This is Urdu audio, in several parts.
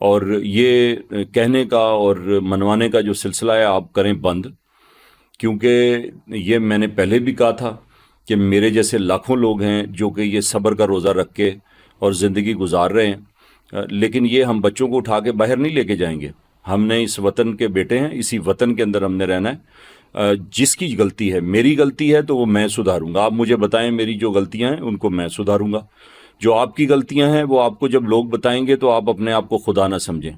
اور یہ کہنے کا اور منوانے کا جو سلسلہ ہے آپ کریں بند، کیونکہ یہ میں نے پہلے بھی کہا تھا کہ میرے جیسے لاکھوں لوگ ہیں جو کہ یہ صبر کا روزہ رکھ کے اور زندگی گزار رہے ہیں، لیکن یہ ہم بچوں کو اٹھا کے باہر نہیں لے کے جائیں گے. ہم نے اس وطن کے بیٹے ہیں، اسی وطن کے اندر ہم نے رہنا ہے. جس کی غلطی ہے، میری غلطی ہے تو وہ میں سدھاروں گا. آپ مجھے بتائیں میری جو غلطیاں ہیں ان کو میں سدھاروں گا. جو آپ کی غلطیاں ہیں وہ آپ کو جب لوگ بتائیں گے تو آپ اپنے آپ کو خدا نہ سمجھیں،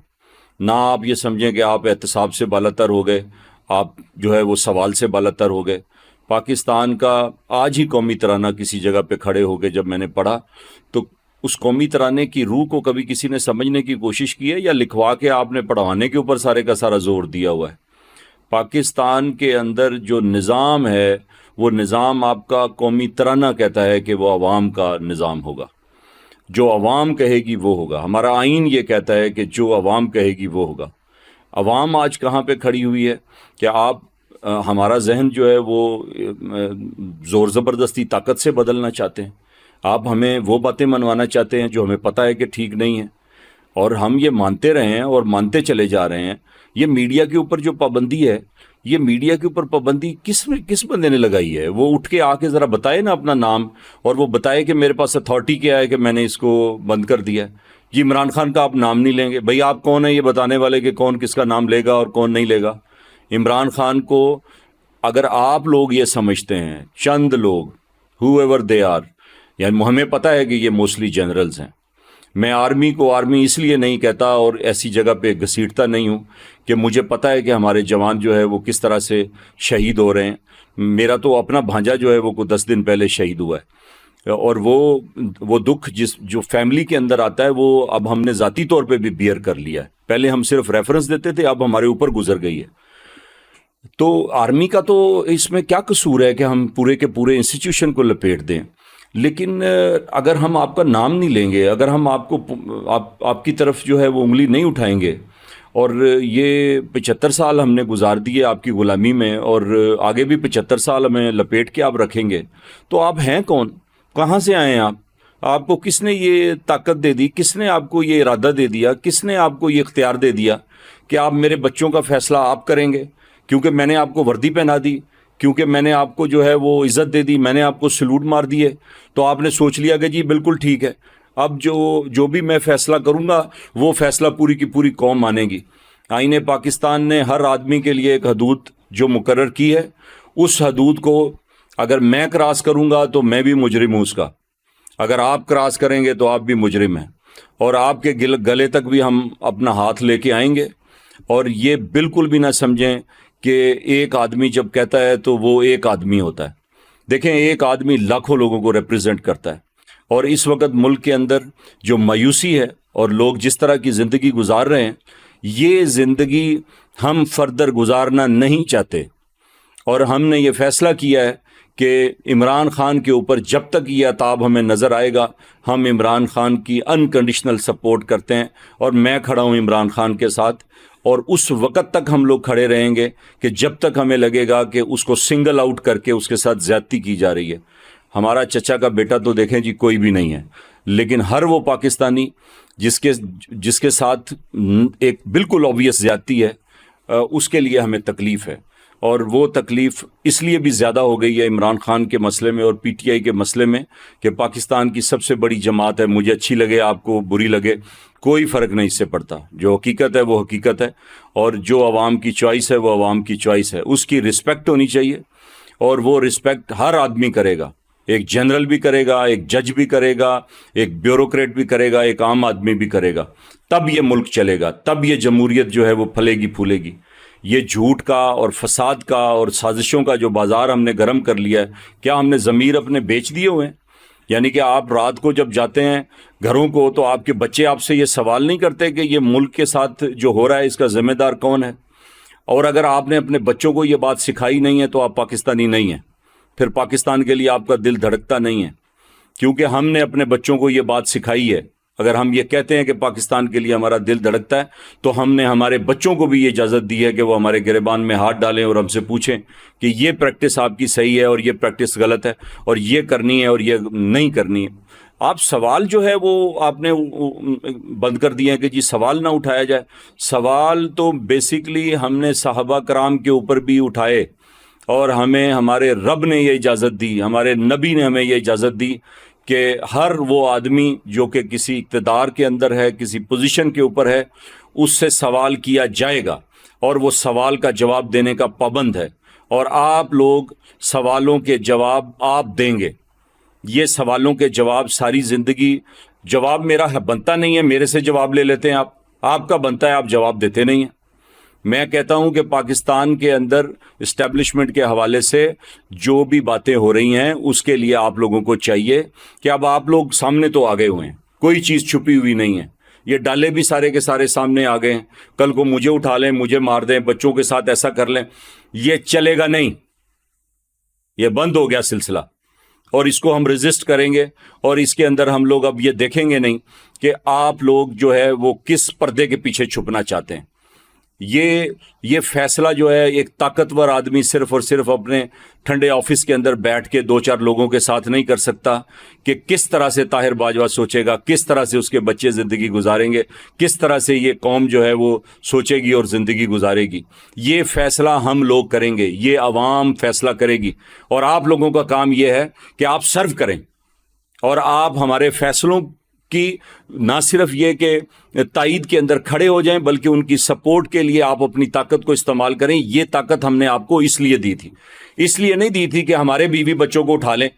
نہ آپ یہ سمجھیں کہ آپ احتساب سے بالاتر ہو گئے، آپ جو ہے وہ سوال سے بالاتر ہو گئے. پاکستان کا آج ہی قومی ترانہ کسی جگہ پہ کھڑے ہو کے جب میں نے پڑھا تو اس قومی ترانے کی روح کو کبھی کسی نے سمجھنے کی کوشش کی ہے یا لکھوا کے آپ نے پڑھوانے کے اوپر سارے کا سارا زور دیا ہوا ہے؟ پاکستان کے اندر جو نظام ہے وہ نظام آپ کا قومی ترانہ کہتا ہے کہ وہ عوام کا نظام ہوگا، جو عوام کہے گی وہ ہوگا. ہمارا آئین یہ کہتا ہے کہ جو عوام کہے گی وہ ہوگا. عوام آج کہاں پہ کھڑی ہوئی ہے کہ آپ ہمارا ذہن جو ہے وہ زور زبردستی طاقت سے بدلنا چاہتے ہیں. آپ ہمیں وہ باتیں منوانا چاہتے ہیں جو ہمیں پتہ ہے کہ ٹھیک نہیں ہیں، اور ہم یہ مانتے رہے ہیں اور مانتے چلے جا رہے ہیں. یہ میڈیا کے اوپر جو پابندی ہے، یہ میڈیا کے اوپر پابندی کس بندے نے لگائی ہے؟ وہ اٹھ کے آ کے ذرا بتائے نا اپنا نام، اور وہ بتائے کہ میرے پاس اتھارٹی کیا ہے کہ میں نے اس کو بند کر دیا ہے. جی عمران خان کا آپ نام نہیں لیں گے، بھئی آپ کون ہیں یہ بتانے والے کہ کون کس کا نام لے گا اور کون نہیں لے گا؟ عمران خان کو اگر آپ لوگ یہ سمجھتے ہیں، چند لوگ ہو ایور دے آر، یعنی ہمیں پتہ ہے کہ یہ موسٹلی جنرلز ہیں. میں آرمی کو آرمی اس لیے نہیں کہتا اور ایسی جگہ پہ گھسیٹتا نہیں ہوں کہ مجھے پتہ ہے کہ ہمارے جوان جو ہے وہ کس طرح سے شہید ہو رہے ہیں. میرا تو اپنا بھانجا جو ہے وہ کوئی 10 دن پہلے شہید ہوا ہے، اور وہ دکھ جو فیملی کے اندر آتا ہے وہ اب ہم نے ذاتی طور پہ بھی بیئر کر لیا ہے. پہلے ہم صرف ریفرنس دیتے تھے، اب ہمارے اوپر گزر گئی ہے. تو آرمی کا تو اس میں کیا قصور ہے کہ ہم پورے کے پورے انسٹیٹیوشن کو لپیٹ دیں؟ لیکن اگر ہم آپ کا نام نہیں لیں گے، اگر ہم آپ کی طرف جو ہے وہ انگلی نہیں اٹھائیں گے، اور یہ 75 سال ہم نے گزار دیے آپ کی غلامی میں، اور آگے بھی 75 سال ہمیں لپیٹ کے آپ رکھیں گے، تو آپ ہیں کون؟ کہاں سے آئے ہیں آپ کو کس نے یہ طاقت دے دی؟ کس نے آپ کو یہ ارادہ دے دیا؟ کس نے آپ کو یہ اختیار دے دیا کہ آپ میرے بچوں کا فیصلہ آپ کریں گے؟ کیونکہ میں نے آپ کو وردی پہنا دی، کیونکہ میں نے آپ کو جو ہے وہ عزت دے دی، میں نے آپ کو سلوٹ مار دیے، تو آپ نے سوچ لیا کہ جی بالکل ٹھیک ہے، اب جو بھی میں فیصلہ کروں گا وہ فیصلہ پوری کی پوری قوم مانے گی. آئین پاکستان نے ہر آدمی کے لیے ایک حدود جو مقرر کی ہے، اس حدود کو اگر میں کراس کروں گا تو میں بھی مجرم ہوں اس کا، اگر آپ کراس کریں گے تو آپ بھی مجرم ہیں، اور آپ کے گلے تک بھی ہم اپنا ہاتھ لے کے آئیں گے. اور یہ بالکل بھی نہ سمجھیں کہ ایک آدمی جب کہتا ہے تو وہ ایک آدمی ہوتا ہے. دیکھیں، ایک آدمی لاکھوں لوگوں کو ریپرزینٹ کرتا ہے، اور اس وقت ملک کے اندر جو مایوسی ہے اور لوگ جس طرح کی زندگی گزار رہے ہیں، یہ زندگی ہم فردر گزارنا نہیں چاہتے. اور ہم نے یہ فیصلہ کیا ہے کہ عمران خان کے اوپر جب تک یہ عتاب ہمیں نظر آئے گا، ہم عمران خان کی انکنڈیشنل سپورٹ کرتے ہیں، اور میں کھڑا ہوں عمران خان کے ساتھ. اور اس وقت تک ہم لوگ کھڑے رہیں گے کہ جب تک ہمیں لگے گا کہ اس کو سنگل آؤٹ کر کے اس کے ساتھ زیادتی کی جا رہی ہے. ہمارا چچا کا بیٹا تو دیکھیں جی کوئی بھی نہیں ہے، لیکن ہر وہ پاکستانی جس کے ساتھ ایک بالکل آبویس زیادتی ہے، اس کے لیے ہمیں تکلیف ہے. اور وہ تکلیف اس لیے بھی زیادہ ہو گئی ہے عمران خان کے مسئلے میں اور پی ٹی آئی کے مسئلے میں کہ پاکستان کی سب سے بڑی جماعت ہے. مجھے اچھی لگے، آپ کو بری لگے، کوئی فرق نہیں اس سے پڑتا. جو حقیقت ہے وہ حقیقت ہے، اور جو عوام کی چوائس ہے وہ عوام کی چوائس ہے. اس کی رسپیکٹ ہونی چاہیے، اور وہ رسپیکٹ ہر آدمی کرے گا. ایک جنرل بھی کرے گا، ایک جج بھی کرے گا، ایک بیوروکریٹ بھی کرے گا، ایک عام آدمی بھی کرے گا. تب یہ ملک چلے گا، تب یہ جمہوریت جو ہے وہ پھلے گی پھولے گی. یہ جھوٹ کا اور فساد کا اور سازشوں کا جو بازار ہم نے گرم کر لیا ہے، کیا ہم نے ضمیر اپنے بیچ دیے ہوئے ہیں؟ یعنی کہ آپ رات کو جب جاتے ہیں گھروں کو تو آپ کے بچے آپ سے یہ سوال نہیں کرتے کہ یہ ملک کے ساتھ جو ہو رہا ہے اس کا ذمہ دار کون ہے؟ اور اگر آپ نے اپنے بچوں کو یہ بات سکھائی نہیں ہے تو آپ پاکستانی نہیں ہیں، پھر پاکستان کے لیے آپ کا دل دھڑکتا نہیں ہے. کیونکہ ہم نے اپنے بچوں کو یہ بات سکھائی ہے. اگر ہم یہ کہتے ہیں کہ پاکستان کے لیے ہمارا دل دھڑکتا ہے تو ہم نے ہمارے بچوں کو بھی یہ اجازت دی ہے کہ وہ ہمارے گریبان میں ہاتھ ڈالیں اور ہم سے پوچھیں کہ یہ پریکٹس آپ کی صحیح ہے اور یہ پریکٹس غلط ہے، اور یہ کرنی ہے اور یہ نہیں کرنی ہے. آپ سوال جو ہے وہ آپ نے بند کر دیا ہے کہ جی سوال نہ اٹھایا جائے. سوال تو بیسیکلی ہم نے صحابہ کرام کے اوپر بھی اٹھائے، اور ہمیں ہمارے رب نے یہ اجازت دی، ہمارے نبی نے ہمیں یہ اجازت دی کہ ہر وہ آدمی جو کہ کسی اقتدار کے اندر ہے، کسی پوزیشن کے اوپر ہے، اس سے سوال کیا جائے گا اور وہ سوال کا جواب دینے کا پابند ہے. اور آپ لوگ سوالوں کے جواب آپ دیں گے. یہ سوالوں کے جواب ساری زندگی، جواب میرا بنتا نہیں ہے، میرے سے جواب لے لیتے ہیں آپ کا بنتا ہے، آپ جواب دیتے نہیں ہیں. میں کہتا ہوں کہ پاکستان کے اندر اسٹیبلشمنٹ کے حوالے سے جو بھی باتیں ہو رہی ہیں اس کے لیے آپ لوگوں کو چاہیے کہ اب آپ لوگ سامنے تو آ گئے ہوئے ہیں، کوئی چیز چھپی ہوئی نہیں ہے. یہ ڈالے بھی سارے کے سارے سامنے آ گئے ہیں. کل کو مجھے اٹھا لیں، مجھے مار دیں، بچوں کے ساتھ ایسا کر لیں، یہ چلے گا نہیں. یہ بند ہو گیا سلسلہ، اور اس کو ہم ریزسٹ کریں گے. اور اس کے اندر ہم لوگ اب یہ دیکھیں گے نہیں کہ آپ لوگ جو ہے وہ کس پردے کے پیچھے چھپنا چاہتے ہیں. یہ فیصلہ جو ہے ایک طاقتور آدمی صرف اور صرف اپنے ٹھنڈے آفس کے اندر بیٹھ کے دو چار لوگوں کے ساتھ نہیں کر سکتا کہ کس طرح سے طاہر باجوہ سوچے گا، کس طرح سے اس کے بچے زندگی گزاریں گے، کس طرح سے یہ قوم جو ہے وہ سوچے گی اور زندگی گزارے گی. یہ فیصلہ ہم لوگ کریں گے، یہ عوام فیصلہ کرے گی. اور آپ لوگوں کا کام یہ ہے کہ آپ سرو کریں، اور آپ ہمارے فیصلوں کی نہ صرف یہ کہ تائید کے اندر کھڑے ہو جائیں، بلکہ ان کی سپورٹ کے لیے آپ اپنی طاقت کو استعمال کریں. یہ طاقت ہم نے آپ کو اس لیے دی تھی، اس لیے نہیں دی تھی کہ ہمارے بیوی بچوں کو اٹھا لیں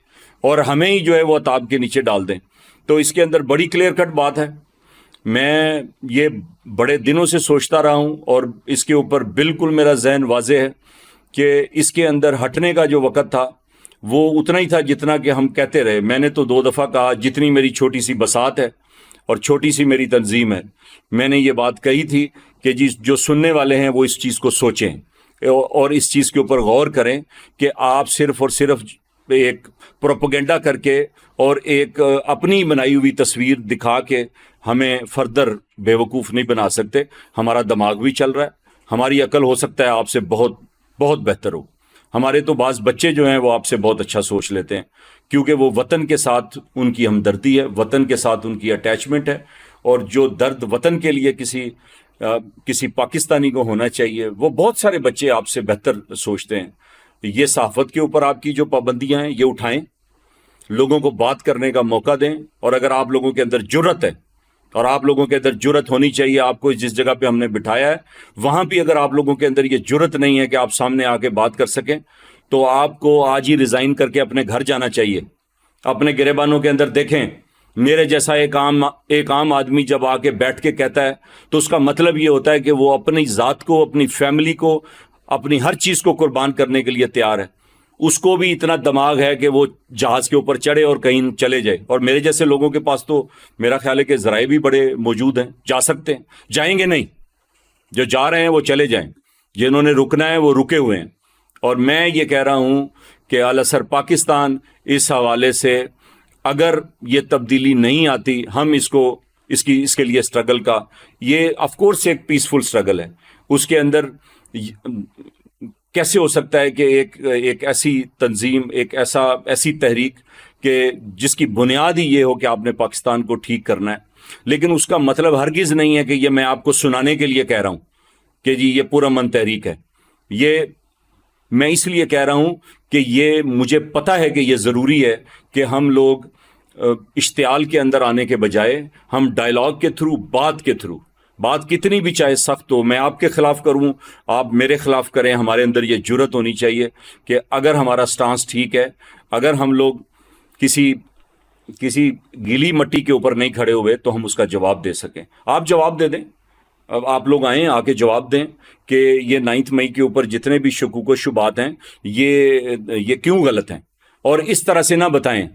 اور ہمیں ہی جو ہے وہ عذاب کے نیچے ڈال دیں. تو اس کے اندر بڑی کلیئر کٹ بات ہے. میں یہ بڑے دنوں سے سوچتا رہا ہوں، اور اس کے اوپر بالکل میرا ذہن واضح ہے کہ اس کے اندر ہٹنے کا جو وقت تھا وہ اتنا ہی تھا جتنا کہ ہم کہتے رہے. میں نے تو 2 دفعہ کہا، جتنی میری چھوٹی سی بساط ہے اور چھوٹی سی میری تنظیم ہے، میں نے یہ بات کہی تھی کہ جی جو سننے والے ہیں وہ اس چیز کو سوچیں اور اس چیز کے اوپر غور کریں کہ آپ صرف اور صرف ایک پروپیگنڈا کر کے اور ایک اپنی بنائی ہوئی تصویر دکھا کے ہمیں فردر بیوقوف نہیں بنا سکتے. ہمارا دماغ بھی چل رہا ہے، ہماری عقل ہو سکتا ہے آپ سے بہت بہت بہتر ہو. ہمارے تو بعض بچے جو ہیں وہ آپ سے بہت اچھا سوچ لیتے ہیں، کیونکہ وہ وطن کے ساتھ ان کی ہمدردی ہے، وطن کے ساتھ ان کی اٹیچمنٹ ہے. اور جو درد وطن کے لیے کسی پاکستانی کو ہونا چاہیے، وہ بہت سارے بچے آپ سے بہتر سوچتے ہیں. یہ صحافت کے اوپر آپ کی جو پابندیاں ہیں یہ اٹھائیں، لوگوں کو بات کرنے کا موقع دیں. اور اگر آپ لوگوں کے اندر جرت ہے، اور آپ لوگوں کے اندر جرت ہونی چاہیے، آپ کو جس جگہ پہ ہم نے بٹھایا ہے وہاں بھی اگر آپ لوگوں کے اندر یہ جرت نہیں ہے کہ آپ سامنے آ کے بات کر سکیں، تو آپ کو آج ہی ریزائن کر کے اپنے گھر جانا چاہیے. اپنے گریبانوں کے اندر دیکھیں، میرے جیسا ایک عام آدمی جب آ کے بیٹھ کے کہتا ہے تو اس کا مطلب یہ ہوتا ہے کہ وہ اپنی ذات کو، اپنی فیملی کو، اپنی ہر چیز کو قربان کرنے کے لیے تیار ہے. اس کو بھی اتنا دماغ ہے کہ وہ جہاز کے اوپر چڑھے اور کہیں چلے جائے. اور میرے جیسے لوگوں کے پاس تو میرا خیال ہے کہ ذرائع بھی بڑے موجود ہیں، جا سکتے ہیں. جائیں گے نہیں، جو جا رہے ہیں وہ چلے جائیں، جنہوں نے رکنا ہے وہ رکے ہوئے ہیں. اور میں یہ کہہ رہا ہوں کہ اعلی سر پاکستان اس حوالے سے اگر یہ تبدیلی نہیں آتی، ہم اس کے لیے اسٹرگل کا، یہ آف کورس ایک پیسفل اسٹرگل ہے. اس کے اندر کیسے ہو سکتا ہے کہ ایک ایسی تنظیم، ایسی تحریک کہ جس کی بنیاد ہی یہ ہو کہ آپ نے پاکستان کو ٹھیک کرنا ہے، لیکن اس کا مطلب ہرگز نہیں ہے کہ یہ میں آپ کو سنانے کے لیے کہہ رہا ہوں کہ جی یہ پورا من تحریک ہے. یہ میں اس لیے کہہ رہا ہوں کہ یہ مجھے پتا ہے کہ یہ ضروری ہے کہ ہم لوگ اشتعال کے اندر آنے کے بجائے ہم ڈائلاگ کے تھرو، بات کتنی بھی چاہے سخت ہو، میں آپ کے خلاف کروں، آپ میرے خلاف کریں، ہمارے اندر یہ جرت ہونی چاہیے کہ اگر ہمارا سٹانس ٹھیک ہے، اگر ہم لوگ کسی گیلی مٹی کے اوپر نہیں کھڑے ہوئے تو ہم اس کا جواب دے سکیں. آپ جواب دے دیں، اب آپ لوگ آئیں، آ کے جواب دیں کہ یہ 9 مئی کے اوپر جتنے بھی شکوک و شبہات ہیں یہ کیوں غلط ہیں. اور اس طرح سے نہ بتائیں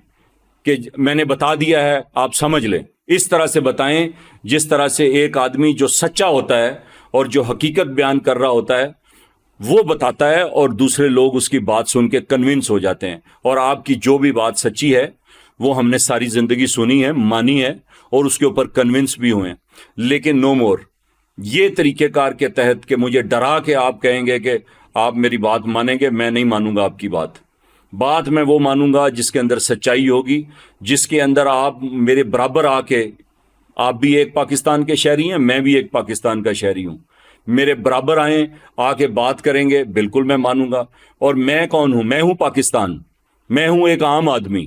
کہ میں نے بتا دیا ہے آپ سمجھ لیں. اس طرح سے بتائیں جس طرح سے ایک آدمی جو سچا ہوتا ہے اور جو حقیقت بیان کر رہا ہوتا ہے وہ بتاتا ہے، اور دوسرے لوگ اس کی بات سن کے کنونس ہو جاتے ہیں. اور آپ کی جو بھی بات سچی ہے وہ ہم نے ساری زندگی سنی ہے، مانی ہے، اور اس کے اوپر کنونس بھی ہوئے ہیں. لیکن نو مور یہ طریقہ کار کے تحت کہ مجھے ڈرا کے آپ کہیں گے کہ آپ میری بات مانیں گے، میں نہیں مانوں گا آپ کی بات. بات میں وہ مانوں گا جس کے اندر سچائی ہوگی، جس کے اندر آپ میرے برابر آ کے، آپ بھی ایک پاکستان کے شہری ہیں، میں بھی ایک پاکستان کا شہری ہوں، میرے برابر آئیں، آ کے بات کریں گے، بالکل میں مانوں گا۔ اور میں کون ہوں؟ میں ہوں پاکستان، میں ہوں ایک عام آدمی،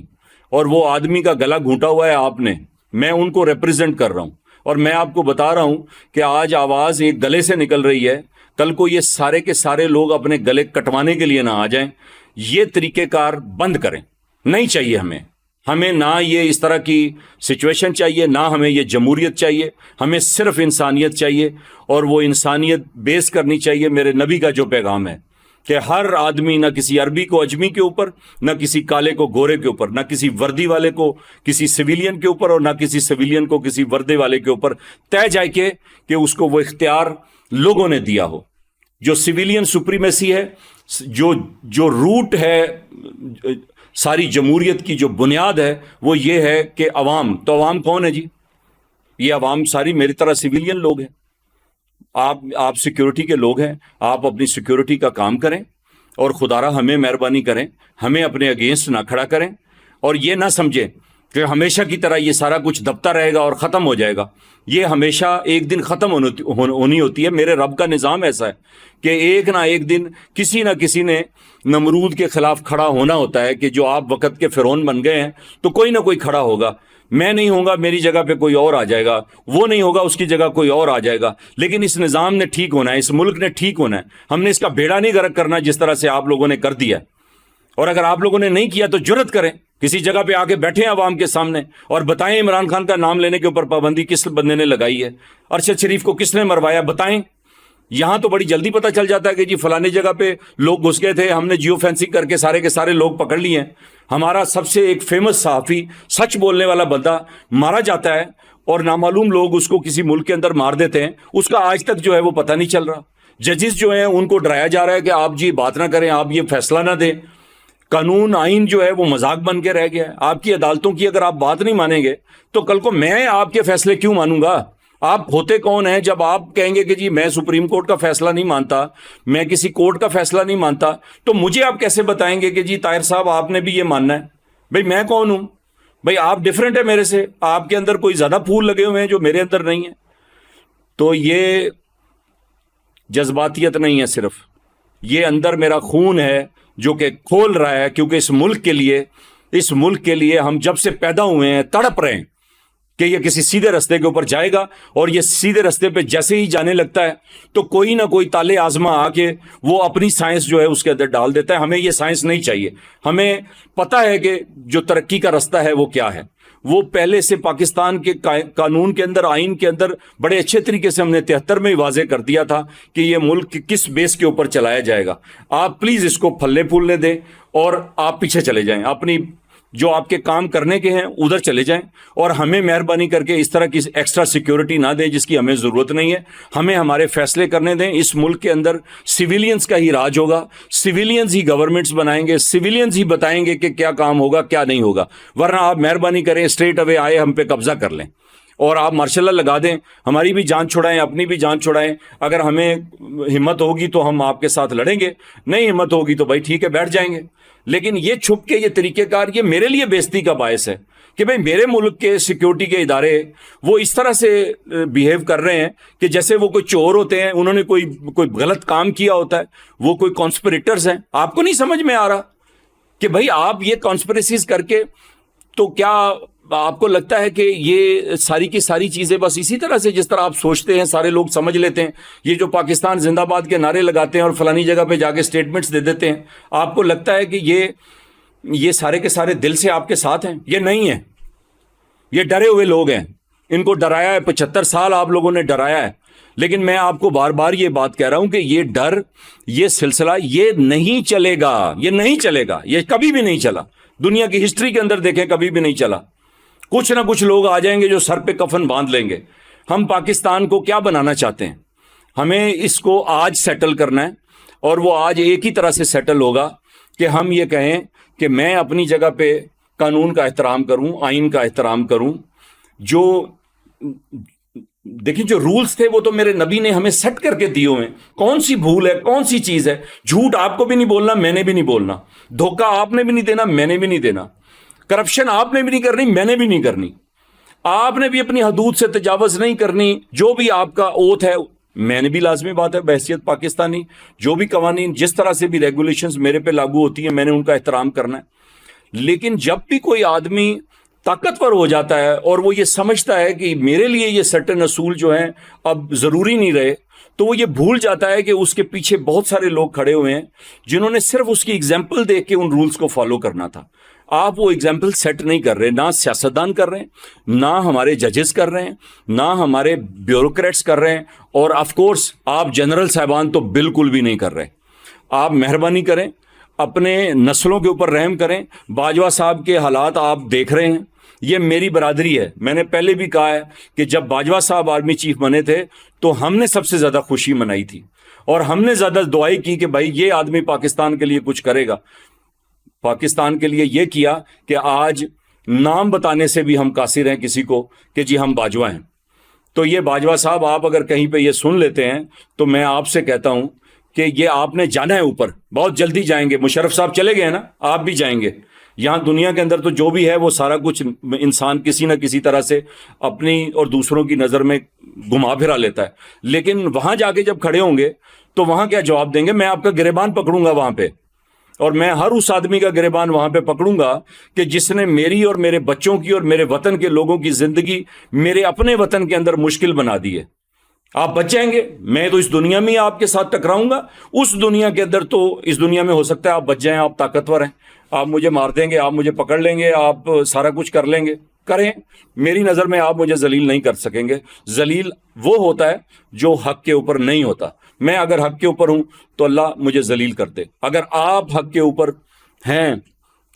اور وہ آدمی کا گلا گھونٹا ہوا ہے آپ نے، میں ان کو ریپرزینٹ کر رہا ہوں، اور میں آپ کو بتا رہا ہوں کہ آج آواز ایک گلے سے نکل رہی ہے، کل کو یہ سارے کے سارے لوگ اپنے گلے کٹوانے کے لیے نہ آ جائیں۔ یہ طریقہ کار بند کریں، نہیں چاہیے ہمیں نہ یہ اس طرح کی سچویشن چاہیے، نہ ہمیں یہ جمہوریت چاہیے، ہمیں صرف انسانیت چاہیے، اور وہ انسانیت بیس کرنی چاہیے میرے نبی کا جو پیغام ہے کہ ہر آدمی، نہ کسی عربی کو اجمی کے اوپر، نہ کسی کالے کو گورے کے اوپر، نہ کسی وردی والے کو کسی سویلین کے اوپر، اور نہ کسی سویلین کو کسی وردے والے کے اوپر طے جائے کہ اس کو وہ اختیار لوگوں نے دیا ہو۔ جو سویلین سپریمیسی ہے، جو روٹ ہے ساری جمہوریت کی، جو بنیاد ہے، وہ یہ ہے کہ عوام، تو عوام کون ہے جی؟ یہ عوام ساری میری طرح سویلین لوگ ہیں۔ آپ سیکیورٹی کے لوگ ہیں، آپ اپنی سیکیورٹی کا کام کریں، اور خدا را ہمیں مہربانی کریں، ہمیں اپنے اگینسٹ نہ کھڑا کریں، اور یہ نہ سمجھیں کہ ہمیشہ کی طرح یہ سارا کچھ دبتا رہے گا اور ختم ہو جائے گا۔ یہ ہمیشہ ایک دن ختم ہونی ہوتی ہے۔ میرے رب کا نظام ایسا ہے کہ ایک نہ ایک دن کسی نہ کسی نے نمرود کے خلاف کھڑا ہونا ہوتا ہے، کہ جو آپ وقت کے فرعون بن گئے ہیں تو کوئی نہ کوئی کھڑا ہوگا۔ میں نہیں ہوں گا، میری جگہ پہ کوئی اور آ جائے گا، وہ نہیں ہوگا، اس کی جگہ کوئی اور آ جائے گا۔ لیکن اس نظام نے ٹھیک ہونا ہے، اس ملک نے ٹھیک ہونا ہے۔ ہم نے اس کا بیڑا نہیں غرق کرنا جس طرح سے آپ لوگوں نے کر دیا ہے۔ اور اگر آپ لوگوں نے نہیں کیا تو جرت کریں، کسی جگہ پہ آ کے بیٹھیں عوام کے سامنے اور بتائیں عمران خان کا نام لینے کے اوپر پابندی کس بندے نے لگائی ہے، ارشد شریف کو کس نے مروایا، بتائیں۔ یہاں تو بڑی جلدی پتہ چل جاتا ہے کہ جی فلانی جگہ پہ لوگ گھس گئے تھے، ہم نے جیو فینسنگ کر کے سارے کے سارے لوگ پکڑ لیے ہیں۔ ہمارا سب سے ایک فیمس صحافی، سچ بولنے والا بندہ مارا جاتا ہے، اور نامعلوم لوگ اس کو کسی ملک کے اندر مار دیتے ہیں، اس کا آج تک جو ہے وہ پتہ نہیں چل رہا۔ ججز جو ہیں ان کو ڈرایا جا رہا ہے کہ آپ جی بات نہ کریں، آپ یہ فیصلہ نہ دیں۔ قانون آئین جو ہے وہ مذاق بن کے رہ گیا ہے۔ آپ کی عدالتوں کی اگر آپ بات نہیں مانیں گے تو کل کو میں آپ کے فیصلے کیوں مانوں گا؟ آپ ہوتے کون ہیں جب آپ کہیں گے کہ جی میں سپریم کورٹ کا فیصلہ نہیں مانتا، میں کسی کورٹ کا فیصلہ نہیں مانتا، تو مجھے آپ کیسے بتائیں گے کہ جی طاہر صاحب آپ نے بھی یہ ماننا ہے؟ بھئی میں کون ہوں؟ بھئی آپ ڈیفرنٹ ہے میرے سے، آپ کے اندر کوئی زیادہ پھول لگے ہوئے ہیں جو میرے اندر نہیں ہیں۔ تو یہ جذباتیت نہیں ہے، صرف یہ اندر میرا خون ہے جو کہ کھول رہا ہے، کیونکہ اس ملک کے لیے ہم جب سے پیدا ہوئے ہیں تڑپ رہے ہیں کہ یہ کسی سیدھے رستے کے اوپر جائے گا، اور یہ سیدھے رستے پہ جیسے ہی جانے لگتا ہے تو کوئی نہ کوئی تالے آزما آ کے وہ اپنی سائنس جو ہے اس کے اندر ڈال دیتا ہے۔ ہمیں یہ سائنس نہیں چاہیے، ہمیں پتہ ہے کہ جو ترقی کا رستہ ہے وہ کیا ہے۔ وہ پہلے سے پاکستان کے قانون کے اندر، آئین کے اندر بڑے اچھے طریقے سے ہم نے 73 میں واضح کر دیا تھا کہ یہ ملک کس بیس کے اوپر چلایا جائے گا۔ آپ پلیز اس کو پھلے پھولنے دیں اور آپ پیچھے چلے جائیں، اپنی جو آپ کے کام کرنے کے ہیں ادھر چلے جائیں، اور ہمیں مہربانی کر کے اس طرح کی ایکسٹرا سیکیورٹی نہ دیں جس کی ہمیں ضرورت نہیں ہے۔ ہمیں ہمارے فیصلے کرنے دیں۔ اس ملک کے اندر سویلینز کا ہی راج ہوگا، سویلینز ہی گورنمنٹس بنائیں گے، سویلینز ہی بتائیں گے کہ کیا کام ہوگا کیا نہیں ہوگا، ورنہ آپ مہربانی کریں اسٹریٹ اوے آئے ہم پہ قبضہ کر لیں اور آپ مارشل لا لگا دیں، ہماری بھی جان چھڑائیں، اپنی بھی جان چھڑائیں۔ اگر ہمیں ہمت ہوگی تو ہم آپ کے ساتھ لڑیں گے، نہیں ہمت ہوگی تو بھائی ٹھیک ہے بیٹھ جائیں گے۔ لیکن یہ چھپ کے یہ طریقہ کار، یہ میرے لیے بےزتی کا باعث ہے کہ بھئی میرے ملک کے سیکیورٹی کے ادارے وہ اس طرح سے بیہیو کر رہے ہیں کہ جیسے وہ کوئی چور ہوتے ہیں، انہوں نے کوئی غلط کام کیا ہوتا ہے، وہ کوئی کانسپریٹرز ہیں۔ آپ کو نہیں سمجھ میں آ رہا کہ بھئی آپ یہ کانسپریسیز کر کے، تو کیا آپ کو لگتا ہے کہ یہ ساری کی ساری چیزیں بس اسی طرح سے جس طرح آپ سوچتے ہیں سارے لوگ سمجھ لیتے ہیں؟ یہ جو پاکستان زندہ باد کے نعرے لگاتے ہیں اور فلانی جگہ پہ جا کے سٹیٹمنٹس دے دیتے ہیں، آپ کو لگتا ہے کہ یہ سارے کے سارے دل سے آپ کے ساتھ ہیں؟ یہ نہیں ہے، یہ ڈرے ہوئے لوگ ہیں، ان کو ڈرایا ہے، 75 سال آپ لوگوں نے ڈرایا ہے۔ لیکن میں آپ کو بار بار یہ بات کہہ رہا ہوں کہ یہ ڈر، یہ سلسلہ یہ نہیں چلے گا، یہ نہیں چلے گا، یہ کبھی بھی نہیں چلا۔ دنیا کی ہسٹری کے اندر دیکھیں کبھی بھی نہیں چلا۔ کچھ نہ کچھ لوگ آ جائیں گے جو سر پہ کفن باندھ لیں گے۔ ہم پاکستان کو کیا بنانا چاہتے ہیں؟ ہمیں اس کو آج سیٹل کرنا ہے، اور وہ آج ایک ہی طرح سے سیٹل ہوگا کہ ہم یہ کہیں کہ میں اپنی جگہ پہ قانون کا احترام کروں، آئین کا احترام کروں، جو دیکھیں جو رولز تھے وہ تو میرے نبی نے ہمیں سیٹ کر کے دیے ہوئے ہیں. کون سی بھول ہے, کون سی چیز ہے؟ جھوٹ آپ کو بھی نہیں بولنا, میں نے بھی نہیں بولنا. دھوکہ آپ نے بھی نہیں دینا, میں نے بھی نہیں دینا. کرپشن آپ نے بھی نہیں کرنی, میں نے بھی نہیں کرنی. آپ نے بھی اپنی حدود سے تجاوز نہیں کرنی. جو بھی آپ کا اوتھ ہے, میں نے بھی لازمی بات ہے بحیثیت پاکستانی, جو بھی قوانین جس طرح سے بھی ریگولیشنز میرے پہ لاگو ہوتی ہیں میں نے ان کا احترام کرنا ہے. لیکن جب بھی کوئی آدمی طاقتور ہو جاتا ہے اور وہ یہ سمجھتا ہے کہ میرے لیے یہ سرٹن اصول جو ہیں اب ضروری نہیں رہے, تو وہ یہ بھول جاتا ہے کہ اس کے پیچھے بہت سارے لوگ کھڑے ہوئے ہیں جنہوں نے صرف اس کی ایگزامپل دیکھ کے ان رولز کو فالو کرنا تھا. آپ وہ ایگزامپل سیٹ نہیں کر رہے, نہ سیاستدان کر رہے ہیں, نہ ہمارے ججز کر رہے ہیں, نہ ہمارے بیوروکریٹس کر رہے ہیں, اور آف کورس آپ جنرل صاحبان تو بالکل بھی نہیں کر رہے. آپ مہربانی کریں, اپنے نسلوں کے اوپر رحم کریں. باجوہ صاحب کے حالات آپ دیکھ رہے ہیں, یہ میری برادری ہے. میں نے پہلے بھی کہا ہے کہ جب باجوہ صاحب آرمی چیف بنے تھے تو ہم نے سب سے زیادہ خوشی منائی تھی, اور ہم نے زیادہ دعائی کی کہ بھائی یہ آدمی پاکستان کے لیے کچھ کرے گا. پاکستان کے لیے یہ کیا کہ آج نام بتانے سے بھی ہم قاصر ہیں کسی کو کہ جی ہم باجوہ ہیں. تو یہ باجوہ صاحب آپ اگر کہیں پہ یہ سن لیتے ہیں تو میں آپ سے کہتا ہوں کہ یہ آپ نے جانا ہے اوپر, بہت جلدی جائیں گے. مشرف صاحب چلے گئے نا, آپ بھی جائیں گے. یہاں دنیا کے اندر تو جو بھی ہے وہ سارا کچھ انسان کسی نہ کسی طرح سے اپنی اور دوسروں کی نظر میں گھما پھرا لیتا ہے. لیکن وہاں جا کے جب کھڑے ہوں گے تو وہاں کیا جواب دیں گے؟ میں آپ کا گریبان پکڑوں گا وہاں پہ, اور میں ہر اس آدمی کا گریبان وہاں پہ پکڑوں گا کہ جس نے میری اور میرے بچوں کی اور میرے وطن کے لوگوں کی زندگی میرے اپنے وطن کے اندر مشکل بنا دی ہے. آپ بچ جائیں گے, میں تو اس دنیا میں آپ کے ساتھ ٹکراؤں گا. اس دنیا کے اندر تو اس دنیا میں ہو سکتا ہے آپ بچ جائیں, آپ طاقتور ہیں, آپ مجھے مار دیں گے, آپ مجھے پکڑ لیں گے, آپ سارا کچھ کر لیں گے. کریں, میری نظر میں آپ مجھے ذلیل نہیں کر سکیں گے. ذلیل وہ ہوتا ہے جو حق کے اوپر نہیں ہوتا. میں اگر حق کے اوپر ہوں تو اللہ مجھے ذلیل کر دے. اگر آپ حق کے اوپر ہیں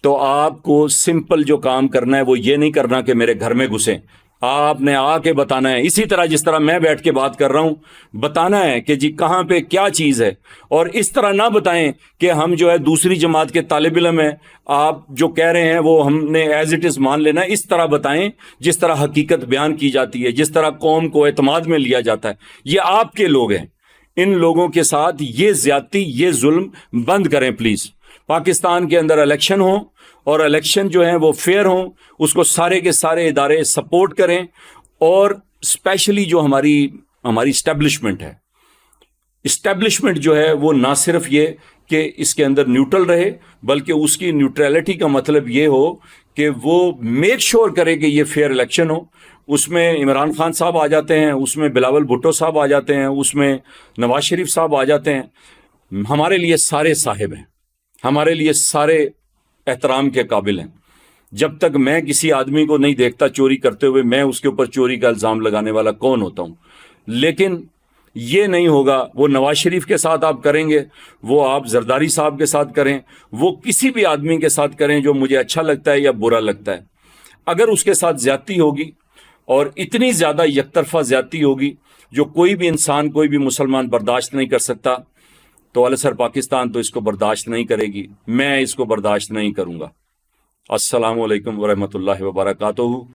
تو آپ کو سمپل جو کام کرنا ہے وہ یہ نہیں کرنا کہ میرے گھر میں گھسیں. آپ نے آ کے بتانا ہے, اسی طرح جس طرح میں بیٹھ کے بات کر رہا ہوں, بتانا ہے کہ جی کہاں پہ کیا چیز ہے. اور اس طرح نہ بتائیں کہ ہم جو ہے دوسری جماعت کے طالب علم ہیں, آپ جو کہہ رہے ہیں وہ ہم نے ایز اٹ از مان لینا. اس طرح بتائیں جس طرح حقیقت بیان کی جاتی ہے, جس طرح قوم کو اعتماد میں لیا جاتا ہے. یہ آپ کے لوگ ہیں, ان لوگوں کے ساتھ یہ زیادتی, یہ ظلم بند کریں پلیز. پاکستان کے اندر الیکشن ہوں, اور الیکشن جو ہیں وہ فیئر ہوں, اس کو سارے کے سارے ادارے سپورٹ کریں. اور اسپیشلی جو ہماری اسٹیبلشمنٹ ہے, اسٹیبلشمنٹ جو ہے وہ نہ صرف یہ کہ اس کے اندر نیوٹرل رہے, بلکہ اس کی نیوٹرلٹی کا مطلب یہ ہو کہ وہ میک شور کرے کہ یہ فیئر الیکشن ہو. اس میں عمران خان صاحب آ جاتے ہیں, اس میں بلاول بھٹو صاحب آ جاتے ہیں, اس میں نواز شریف صاحب آ جاتے ہیں. ہمارے لیے سارے صاحب ہیں, ہمارے لیے سارے احترام کے قابل ہیں. جب تک میں کسی آدمی کو نہیں دیکھتا چوری کرتے ہوئے, میں اس کے اوپر چوری کا الزام لگانے والا کون ہوتا ہوں. لیکن یہ نہیں ہوگا. وہ نواز شریف کے ساتھ آپ کریں گے, وہ آپ زرداری صاحب کے ساتھ کریں, وہ کسی بھی آدمی کے ساتھ کریں جو مجھے اچھا لگتا ہے یا برا لگتا ہے. اگر اس کے ساتھ زیادتی ہوگی, اور اتنی زیادہ یک طرفہ زیادتی ہوگی جو کوئی بھی انسان, کوئی بھی مسلمان برداشت نہیں کر سکتا, تو علی سر پاکستان تو اس کو برداشت نہیں کرے گی. میں اس کو برداشت نہیں کروں گا. السلام علیکم ورحمۃ اللہ وبرکاتہ.